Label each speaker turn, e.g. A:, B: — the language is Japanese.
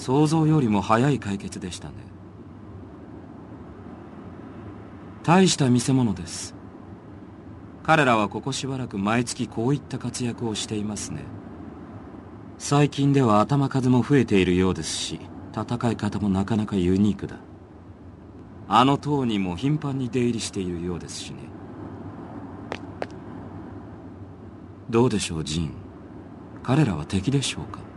A: 想像よりも早い解決でしたね。大した見せ物です。彼らはここしばらく毎月こういった活躍をしていますね。最近では頭数も増えているようですし、戦い方もなかなかユニークだ。あの塔にも頻繁に出入りしているようですしね。どうでしょう、ジン。彼らは敵でしょうか？